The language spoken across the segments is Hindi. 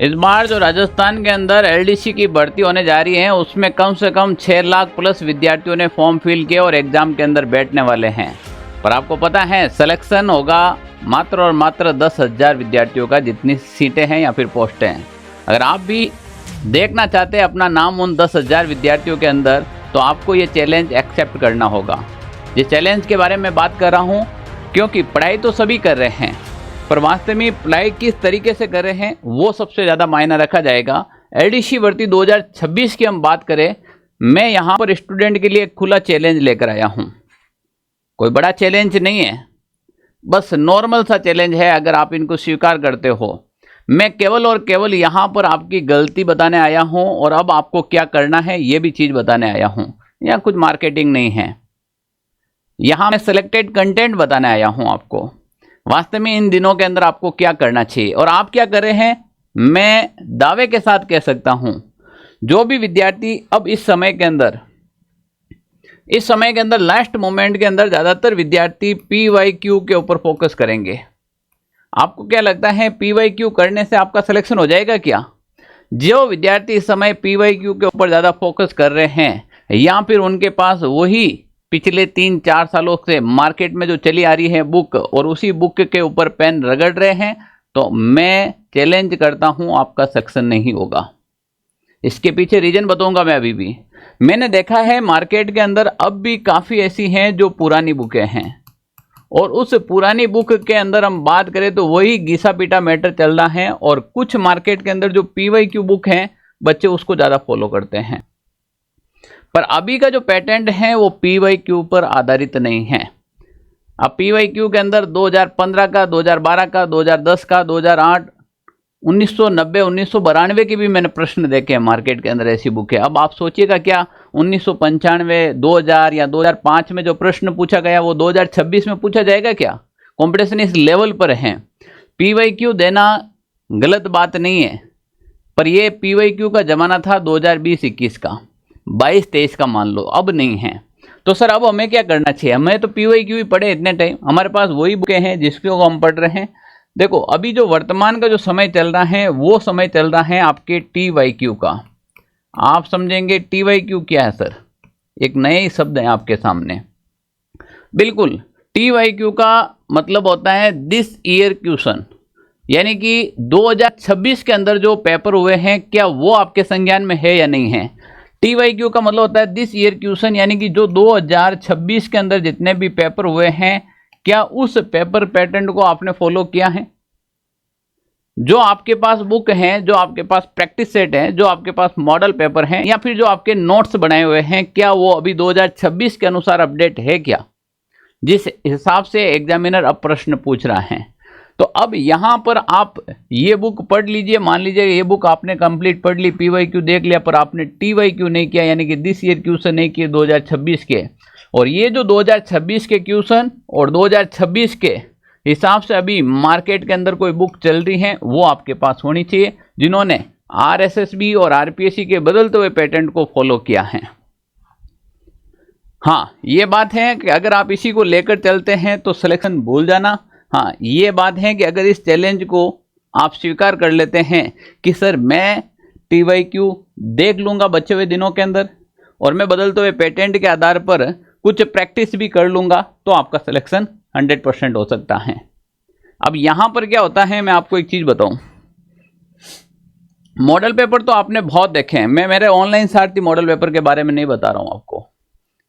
इस बार जो राजस्थान के अंदर एलडीसी की भर्ती होने जा रही है उसमें कम से कम 6 लाख प्लस विद्यार्थियों ने फॉर्म फिल किए और एग्जाम के अंदर बैठने वाले हैं। पर आपको पता है सिलेक्शन होगा मात्र और मात्र 10,000 विद्यार्थियों का, जितनी सीटें हैं या फिर पोस्टें हैं। अगर आप भी देखना चाहते हैं अपना नाम उन 10,000 विद्यार्थियों के अंदर, तो आपको ये चैलेंज एक्सेप्ट करना होगा। ये चैलेंज के बारे में बात कर रहा हूँ क्योंकि पढ़ाई तो सभी कर रहे हैं, पर वास्तव में पढ़ाई किस तरीके से कर रहे हैं वो सबसे ज़्यादा मायना रखा जाएगा। एलडीसी भर्ती 2026 की हम बात करें, मैं यहाँ पर स्टूडेंट के लिए एक खुला चैलेंज लेकर आया हूँ। कोई बड़ा चैलेंज नहीं है, बस नॉर्मल सा चैलेंज है। अगर आप इनको स्वीकार करते हो, मैं केवल और केवल यहाँ पर आपकी गलती बताने आया हूँ और अब आपको क्या करना है ये भी चीज़ बताने आया हूँ। यहाँ कुछ मार्केटिंग नहीं है, यहाँ मैं सिलेक्टेड कंटेंट बताने आया हूँ आपको। वास्तव में इन दिनों के अंदर आपको क्या करना चाहिए और आप क्या कर रहे हैं, मैं दावे के साथ कह सकता हूं, जो भी विद्यार्थी अब इस समय के अंदर लास्ट मोमेंट के अंदर ज़्यादातर विद्यार्थी PYQ के ऊपर फोकस करेंगे। आपको क्या लगता है PYQ करने से आपका सिलेक्शन हो जाएगा क्या? जो विद्यार्थी इस समय PYQ के ऊपर ज़्यादा फोकस कर रहे हैं या फिर उनके पास वही पिछले 3-4 सालों से मार्केट में जो चली आ रही है बुक और उसी बुक के ऊपर पेन रगड़ रहे हैं, तो मैं चैलेंज करता हूं आपका सिलेक्शन नहीं होगा। इसके पीछे रीजन बताऊंगा मैं अभी भी। मैंने देखा है मार्केट के अंदर अब भी काफ़ी ऐसी हैं जो पुरानी बुकें हैं, और उस पुरानी बुक के अंदर हम बात करें तो वही घिसा पीटा मैटर चल रहा है, और कुछ मार्केट के अंदर जो PYQ बुक हैं बच्चे उसको ज़्यादा फॉलो करते हैं। पर अभी का जो पैटर्न है वो PYQ पर आधारित नहीं है। अब PYQ के अंदर 2015 का, 2012 का, 2010 का, 2008, 1990, 1992 के भी मैंने प्रश्न देखे हैं मार्केट के अंदर, ऐसी बुक है। अब आप सोचिएगा क्या 1995, 2000 या 2005 में जो प्रश्न पूछा गया वो 2026 में पूछा जाएगा क्या? कॉम्पिटिशन इस लेवल पर है। PYQ देना गलत बात नहीं है, पर ये PYQ का ज़माना था 2020-21 का, 22-23 का मान लो, अब नहीं है। तो सर अब हमें क्या करना चाहिए? हमें तो PYQ ही पढ़े इतने टाइम, हमारे पास वही बुकें हैं जिसको हम पढ़ रहे हैं। देखो अभी जो वर्तमान का जो समय चल रहा है वो समय चल रहा है आपके TYQ का। आप समझेंगे TYQ क्या है सर, एक नए शब्द है आपके सामने। बिल्कुल, TYQ का मतलब होता है दिस ईयर क्वेश्चन, यानी कि 2026 के अंदर जो पेपर हुए हैं क्या वो आपके संज्ञान में है या नहीं है। TYQ का मतलब होता है दिस ईयर क्वेश्चन, यानी कि जो 2026 के अंदर जितने भी पेपर हुए हैं क्या उस पेपर पैटर्न को आपने फॉलो किया है। जो आपके पास बुक हैं, जो आपके पास प्रैक्टिस सेट है, जो आपके पास मॉडल पेपर हैं या फिर जो आपके नोट्स बनाए हुए हैं, क्या वो अभी 2026 के अनुसार अपडेट है क्या, जिस हिसाब से एग्जामिनर अब प्रश्न पूछ रहा है। तो अब यहाँ पर आप ये बुक पढ़ लीजिए, मान लीजिए ये बुक आपने कंप्लीट पढ़ ली, PYQ देख लिया, पर आपने TYQ नहीं किया, यानी कि दिस ईयर क्वेश्चन नहीं किए 2026 के। और ये जो 2026 के क्वेश्चन और 2026 के हिसाब से अभी मार्केट के अंदर कोई बुक चल रही है वो आपके पास होनी चाहिए, जिन्होंने RSSB और RPSC के बदलते हुए पैटर्न को फॉलो किया है। हाँ, ये बात है कि अगर आप इसी को लेकर चलते हैं तो सिलेक्शन भूल जाना। हाँ, ये बात है कि अगर इस चैलेंज को आप स्वीकार कर लेते हैं कि सर मैं TYQ देख लूँगा बचे हुए दिनों के अंदर और मैं बदलते हुए पेटेंट के आधार पर कुछ प्रैक्टिस भी कर लूँगा, तो आपका सिलेक्शन 100% हो सकता है। अब यहाँ पर क्या होता है, मैं आपको एक चीज़ बताऊँ। मॉडल पेपर तो आपने बहुत देखे हैं, मैं मेरे ऑनलाइन सारथी मॉडल पेपर के बारे में नहीं बता रहा हूँ आपको।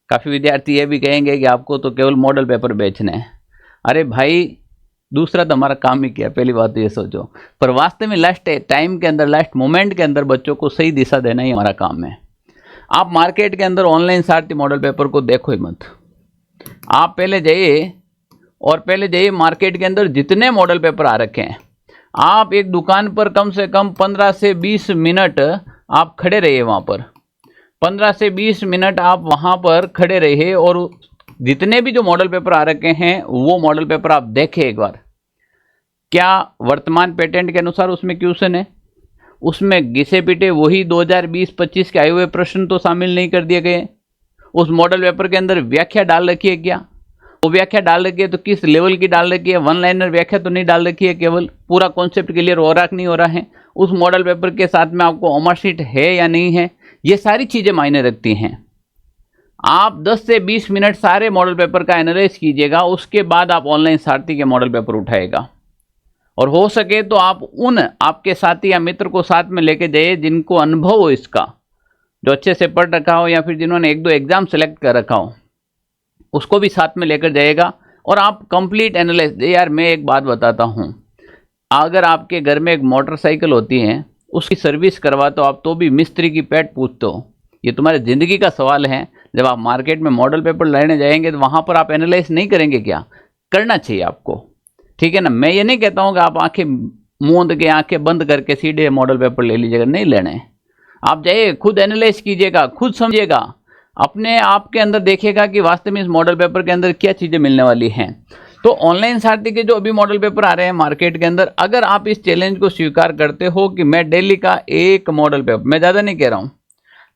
काफ़ी विद्यार्थी ये भी कहेंगे कि आपको तो केवल मॉडल पेपर बेचने हैं। अरे भाई, दूसरा तो हमारा काम ही क्या है, पहली बात तो ये सोचो। पर वास्तव में लास्ट टाइम के अंदर, लास्ट मोमेंट के अंदर बच्चों को सही दिशा देना ही हमारा काम है। आप मार्केट के अंदर ऑनलाइन सारथी मॉडल पेपर को देखो ही मत। आप पहले जाइए मार्केट के अंदर जितने मॉडल पेपर आ रखे हैं, आप एक दुकान पर कम से कम 15 से 20 मिनट आप खड़े रहिए वहाँ पर। 15 से 20 मिनट आप वहाँ पर खड़े रहिए और जितने भी जो मॉडल पेपर आ रखे हैं वो मॉडल पेपर आप देखें एक बार। क्या वर्तमान पेटेंट के अनुसार उसमें क्वेश्चन है? उसमें घिसे पिटे वही 2020-25 के आए हुए प्रश्न तो शामिल नहीं कर दिए गए। उस मॉडल पेपर के अंदर व्याख्या डाल रखी है क्या? वो व्याख्या डाल रखी है तो किस लेवल की डाल रखी है? वन लाइनर व्याख्या तो नहीं डाल रखी है, केवल पूरा कॉन्सेप्ट क्लियर हो रहा कि नहीं हो रहा है? उस मॉडल पेपर के साथ में आपको मार्कशीट है या नहीं है, ये सारी चीज़ें मायने रखती हैं। आप 10 से 20 मिनट सारे मॉडल पेपर का एनालाइज कीजिएगा, उसके बाद आप ऑनलाइन सारथी के मॉडल पेपर उठाएगा। और हो सके तो आप उन आपके साथी या मित्र को साथ में लेके जाइए जिनको अनुभव हो इसका, जो अच्छे से पढ़ रखा हो या फिर जिन्होंने 1-2 एग्जाम सेलेक्ट कर रखा हो, उसको भी साथ में लेकर जाइएगा और आप कंप्लीट एनालाइज। यार मैं एक बात बताता हूँ, अगर आपके घर में एक मोटरसाइकिल होती है, उसकी सर्विस करवाते हो आप तो भी मिस्त्री की पेट पूछते हो। ये तुम्हारे ज़िंदगी का सवाल है। जब आप मार्केट में मॉडल पेपर लेने जाएंगे तो वहाँ पर आप एनालाइज नहीं करेंगे क्या? करना चाहिए आपको, ठीक है ना। मैं ये नहीं कहता हूँ कि आप आंखें मूंद के आंखें बंद करके सीधे मॉडल पेपर ले लीजिएगा, नहीं लेने। आप जाइए, खुद एनालाइज कीजिएगा, खुद समझिएगा, अपने आप के अंदर देखिएगा कि वास्तव में इस मॉडल पेपर के अंदर क्या चीज़ें मिलने वाली हैं। तो ऑनलाइन सारथी के जो अभी मॉडल पेपर आ रहे हैं मार्केट के अंदर, अगर आप इस चैलेंज को स्वीकार करते हो कि मैं डेली का एक मॉडल पेपर, मैं ज़्यादा नहीं कह रहा हूँ,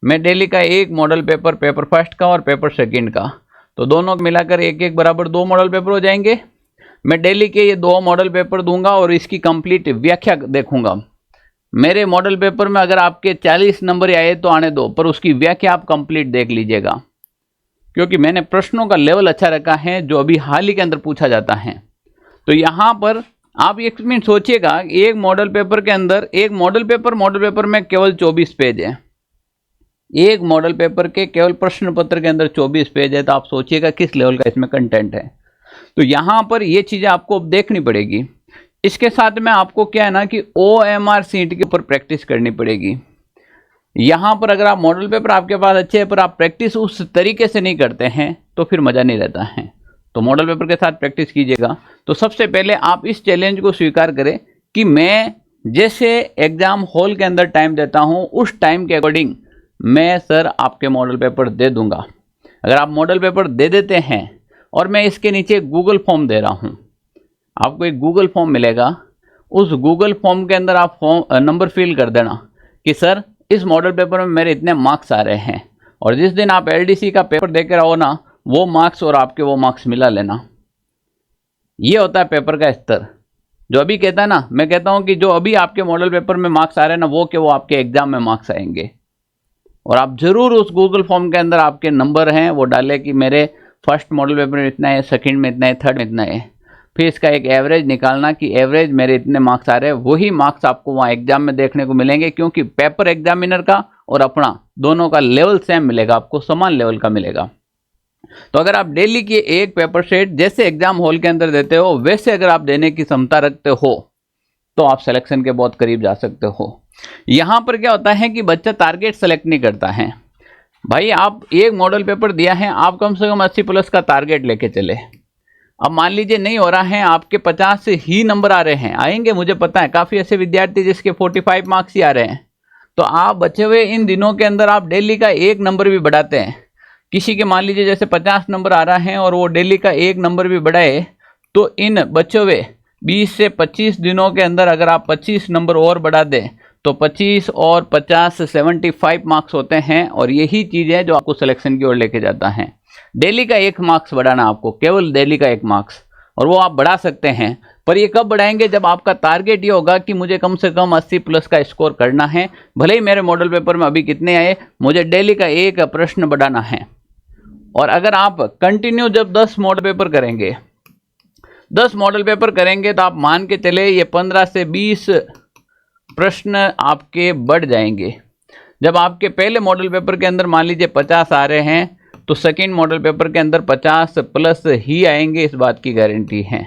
मैं डेली का एक मॉडल पेपर, पेपर फर्स्ट का और पेपर सेकंड का, तो दोनों मिलाकर एक बराबर 2 मॉडल पेपर हो जाएंगे। मैं डेली के ये 2 मॉडल पेपर दूंगा और इसकी कंप्लीट व्याख्या देखूंगा। मेरे मॉडल पेपर में अगर आपके 40 नंबर आए तो आने दो, पर उसकी व्याख्या आप कंप्लीट देख लीजिएगा, क्योंकि मैंने प्रश्नों का लेवल अच्छा रखा है जो अभी हाल ही के अंदर पूछा जाता है। तो यहाँ पर आप एक मिनट सोचिएगा, एक मॉडल पेपर के अंदर, एक मॉडल पेपर में केवल 24 पेज है। एक मॉडल पेपर के केवल प्रश्न पत्र के अंदर 24 पेज है, तो आप सोचिएगा किस लेवल का इसमें कंटेंट है। तो यहाँ पर ये चीज़ें आपको देखनी पड़ेगी। इसके साथ में आपको क्या है ना कि OMR सीट के ऊपर प्रैक्टिस करनी पड़ेगी। यहाँ पर अगर आप मॉडल पेपर आपके पास अच्छे है पर आप प्रैक्टिस उस तरीके से नहीं करते हैं तो फिर मज़ा नहीं रहता है। तो मॉडल पेपर के साथ प्रैक्टिस कीजिएगा। तो सबसे पहले आप इस चैलेंज को स्वीकार करें कि मैं जैसे एग्ज़ाम हॉल के अंदर टाइम देता हूँ, उस टाइम के अकॉर्डिंग मैं सर आपके मॉडल पेपर दे दूंगा। अगर आप मॉडल पेपर दे देते हैं और मैं इसके नीचे गूगल फॉर्म दे रहा हूँ, आपको एक गूगल फॉर्म मिलेगा, उस गूगल फॉर्म के अंदर आप नंबर फिल कर देना कि सर इस मॉडल पेपर में मेरे इतने मार्क्स आ रहे हैं, और जिस दिन आप LDC का पेपर देकर आओ ना, वो मार्क्स और आपके वो मार्क्स मिला लेना। ये होता है पेपर का स्तर। जो अभी कहता है ना, मैं कहता हूँ कि जो अभी आपके मॉडल पेपर में मार्क्स आ रहे हैं ना, वो आपके एग्जाम में मार्क्स आएंगे। और आप जरूर उस गूगल फॉर्म के अंदर आपके नंबर हैं वो डालें कि मेरे फर्स्ट मॉडल पेपर में इतना है, सेकंड में इतना है, थर्ड में इतना है। फिर इसका एक एवरेज निकालना कि एवरेज मेरे इतने मार्क्स आ रहे हैं। वही मार्क्स आपको वहाँ एग्जाम में देखने को मिलेंगे, क्योंकि पेपर एग्जामिनर का और अपना दोनों का लेवल सेम मिलेगा, आपको समान लेवल का मिलेगा। तो अगर आप डेली की एक पेपर सेट जैसे एग्जाम हॉल के अंदर देते हो, वैसे अगर आप देने की क्षमता रखते हो तो आप सिलेक्शन के बहुत करीब जा सकते हो। यहाँ पर क्या होता है कि बच्चा टारगेट सेलेक्ट नहीं करता है। भाई आप एक मॉडल पेपर दिया है, आप कम से कम 80+ का टारगेट लेके चले। अब मान लीजिए नहीं हो रहा है, आपके 50 से ही नंबर आ रहे हैं, आएंगे मुझे पता है, काफ़ी ऐसे विद्यार्थी जिसके 45 मार्क्स ही आ रहे हैं। तो आप बचे हुए इन दिनों के अंदर आप डेली का एक नंबर भी बढ़ाते हैं। किसी के मान लीजिए जैसे 50 नंबर आ रहा है और वो डेली का एक नंबर भी बढ़ाए, तो इन बचे हुए 20 से 25 दिनों के अंदर अगर आप 25 नंबर और बढ़ा दें तो 25 और 50 75 मार्क्स होते हैं। और यही चीज़ है जो आपको सिलेक्शन की ओर लेके जाता है। डेली का 1 मार्क्स बढ़ाना, आपको केवल डेली का 1 मार्क्स, और वो आप बढ़ा सकते हैं। पर ये कब बढ़ाएंगे? जब आपका टारगेट ये होगा कि मुझे कम से कम 80+ का स्कोर करना है। भले ही मेरे मॉडल पेपर में अभी कितने आए, मुझे डेली का 1 प्रश्न बढ़ाना है। और अगर आप कंटिन्यू जब 10 मॉडल पेपर करेंगे, 10 मॉडल पेपर करेंगे तो आप मान के चले ये 15 से 20 प्रश्न आपके बढ़ जाएंगे। जब आपके पहले मॉडल पेपर के अंदर मान लीजिए 50 आ रहे हैं, तो सेकेंड मॉडल पेपर के अंदर 50+ ही आएंगे, इस बात की गारंटी है।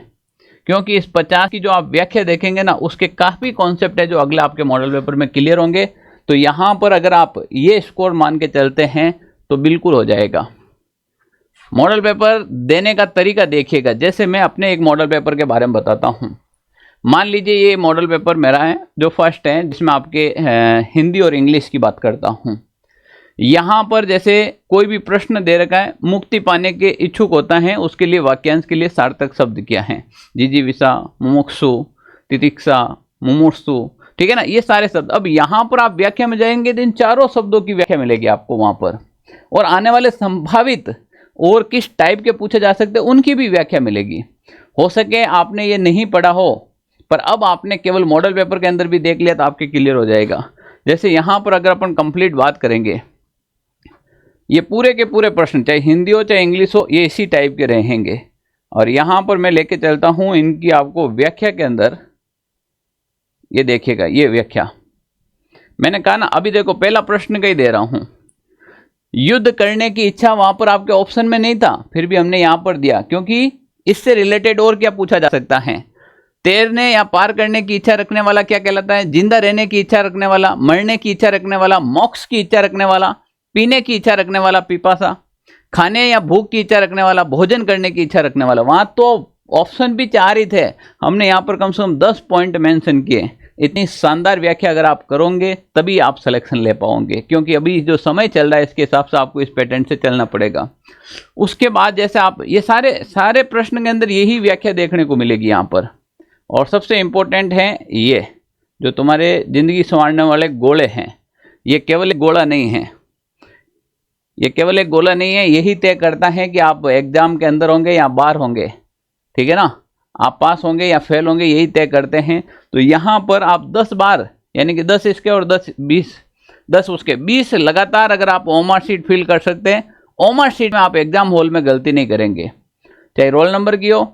क्योंकि इस 50 की जो आप व्याख्या देखेंगे ना, उसके काफ़ी कॉन्सेप्ट है जो अगले आपके मॉडल पेपर में क्लियर होंगे। तो यहाँ पर अगर आप ये स्कोर मान के चलते हैं तो बिल्कुल हो जाएगा। मॉडल पेपर देने का तरीका देखिएगा। जैसे मैं अपने एक मॉडल पेपर के बारे में बताता हूँ। मान लीजिए ये मॉडल पेपर मेरा है जो फर्स्ट है, जिसमें आपके हिंदी और इंग्लिश की बात करता हूँ। यहाँ पर जैसे कोई भी प्रश्न दे रखा है, मुक्ति पाने के इच्छुक होता है, उसके लिए वाक्यांश के लिए सार्थक शब्द क्या है? जिजीविषा, मुमुक्षु, तितिक्षा, मुमूर्षु, ठीक है ना, ये सारे शब्द। अब यहाँ पर आप व्याख्या में जाएंगे तो इन चारों शब्दों की व्याख्या मिलेगी आपको वहाँ पर, और आने वाले संभावित और किस टाइप के पूछे जा सकते हैं उनकी भी व्याख्या मिलेगी। हो सके आपने ये नहीं पढ़ा हो पर अब आपने केवल मॉडल पेपर के अंदर भी देख लिया तो आपके क्लियर हो जाएगा। जैसे यहाँ पर अगर अपन कंप्लीट बात करेंगे, ये पूरे के पूरे प्रश्न चाहे हिंदी हो चाहे इंग्लिश हो, ये इसी टाइप के रहेंगे। और यहाँ पर मैं लेके चलता हूँ इनकी आपको व्याख्या के अंदर, ये देखिएगा ये व्याख्या मैंने कहा ना, अभी देखो पहला प्रश्न का ही दे रहा हूँ, युद्ध करने की इच्छा वहां पर आपके ऑप्शन में नहीं था, फिर भी हमने यहां पर दिया क्योंकि इससे रिलेटेड और क्या पूछा जा सकता है। तैरने या पार करने की इच्छा रखने वाला क्या कहलाता है? जिंदा रहने की इच्छा रखने वाला, मरने की इच्छा रखने वाला, मोक्ष की इच्छा रखने वाला, पीने की इच्छा रखने वाला पिपासा, खाने या भूख की इच्छा रखने वाला, भोजन करने की इच्छा रखने वाला। वहां तो ऑप्शन भी 4 ही थे, हमने यहाँ पर कम से कम 10 पॉइंट मेंशन किए। इतनी शानदार व्याख्या अगर आप करोगे तभी आप सिलेक्शन ले पाओगे, क्योंकि अभी जो समय चल रहा है इसके हिसाब से आपको इस पैटर्न से चलना पड़ेगा। उसके बाद जैसे आप ये सारे प्रश्न के अंदर यही व्याख्या देखने को मिलेगी यहाँ पर। और सबसे इम्पोर्टेंट है ये जो तुम्हारे जिंदगी संवारने वाले गोले हैं, ये केवल एक गोला नहीं है, ये केवल एक गोला नहीं है, यही तय करता है कि आप एग्जाम के अंदर होंगे या बाहर होंगे, ठीक है ना, आप पास होंगे या फेल होंगे, यही तय करते हैं। तो यहाँ पर आप 10 बार यानी कि 10 इसके और 10 उसके 20 लगातार अगर आप ओमार शीट फिल कर सकते हैं, ओमार शीट में आप एग्जाम हॉल में गलती नहीं करेंगे, चाहे रोल नंबर की हो,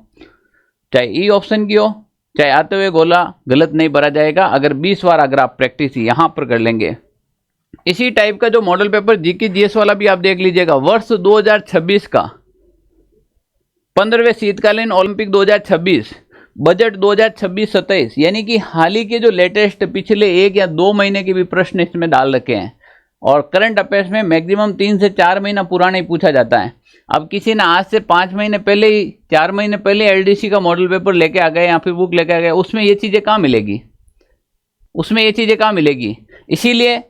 चाहे ई ऑप्शन की हो, चाहे आते हुए गोला गलत नहीं भरा जाएगा अगर 20 बार अगर आप प्रैक्टिस यहाँ पर कर लेंगे। इसी टाइप का जो मॉडल पेपर जीके जीएस वाला भी आप देख लीजिएगा, वर्ष 2026 का 15वें शीतकालीन ओलंपिक 2026, बजट 2026-27, यानी कि हाल ही के जो लेटेस्ट पिछले 1 या 2 महीने के भी प्रश्न इसमें डाल रखे हैं। और करंट अफेयर्स में मैक्सिमम 3 से 4 महीना पुराना ही पूछा जाता है। अब किसी ने आज से 5 महीने पहले ही 4 महीने पहले एलडीसी का मॉडल पेपर लेके आ गए या फिर बुक लेके आ गए, उसमें ये चीज़ें कहाँ मिलेगी, उसमें ये चीज़ें कहाँ मिलेगी। इसीलिए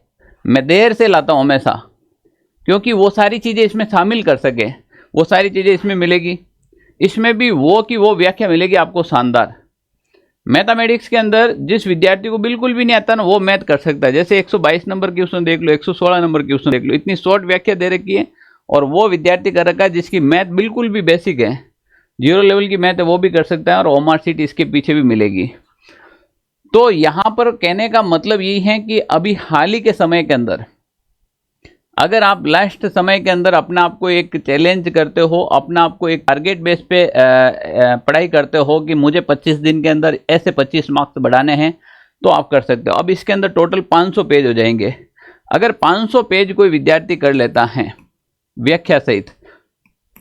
मैं देर से लाता हूँ हमेशा, क्योंकि वो सारी चीज़ें इसमें शामिल कर सके, वो सारी चीज़ें इसमें मिलेगी। इसमें भी वो की वो व्याख्या मिलेगी आपको शानदार। मैथमेटिक्स के अंदर जिस विद्यार्थी को बिल्कुल भी नहीं आता ना, वो मैथ कर सकता है। जैसे 122 नंबर की क्वेश्चन देख लो, 116 नंबर की क्वेश्चन देख लो, इतनी शॉर्ट व्याख्या दे रखी है। और वो विद्यार्थी कर रखा है जिसकी मैथ बिल्कुल भी बेसिक है, 0 लेवल की मैथ है, वो भी कर सकता है। और ओमार शीट इसके पीछे भी मिलेगी। तो यहाँ पर कहने का मतलब यही है कि अभी हाल ही के समय के अंदर अगर आप लास्ट समय के अंदर अपना आपको एक चैलेंज करते हो, अपना आपको एक टारगेट बेस पे पढ़ाई करते हो कि मुझे 25 दिन के अंदर ऐसे 25 मार्क्स बढ़ाने हैं, तो आप कर सकते हो। अब इसके अंदर टोटल 500 पेज हो जाएंगे। अगर 500 पेज कोई विद्यार्थी कर लेता है व्याख्या सहित,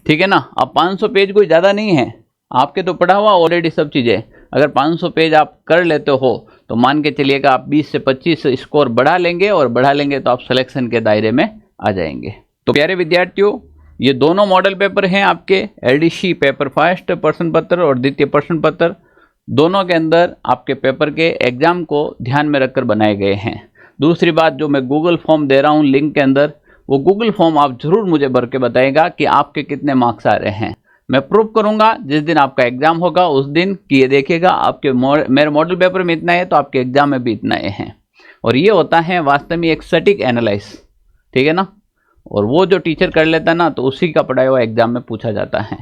ठीक है ना, अब 500 पेज कोई ज़्यादा नहीं है, आपके तो पढ़ा हुआ ऑलरेडी सब चीज़ें। अगर 500 पेज आप कर लेते हो तो मान के चलिएगा आप 20 से 25 स्कोर बढ़ा लेंगे, और बढ़ा लेंगे तो आप सिलेक्शन के दायरे में आ जाएंगे। तो प्यारे विद्यार्थियों, ये दोनों मॉडल पेपर हैं आपके एलडीसी पेपर फर्स्ट प्रश्न पत्र और द्वितीय प्रश्न पत्र, दोनों के अंदर आपके पेपर के एग्जाम को ध्यान में रखकर बनाए गए हैं। दूसरी बात, जो मैं गूगल फॉर्म दे रहा हूँ लिंक के अंदर, वो गूगल फॉर्म आप जरूर मुझे भर के बताएगा कि आपके कितने मार्क्स आ रहे हैं। मैं प्रूव करूंगा जिस दिन आपका एग्जाम होगा उस दिन कि ये देखिएगा आपके मेरे मॉडल पेपर में इतना है तो आपके एग्जाम में भी इतना है। और ये होता है वास्तव में एक सटीक एनालाइज, ठीक है ना। और वो जो टीचर कर लेता ना, तो उसी का पढ़ाया हुआ एग्जाम में पूछा जाता है।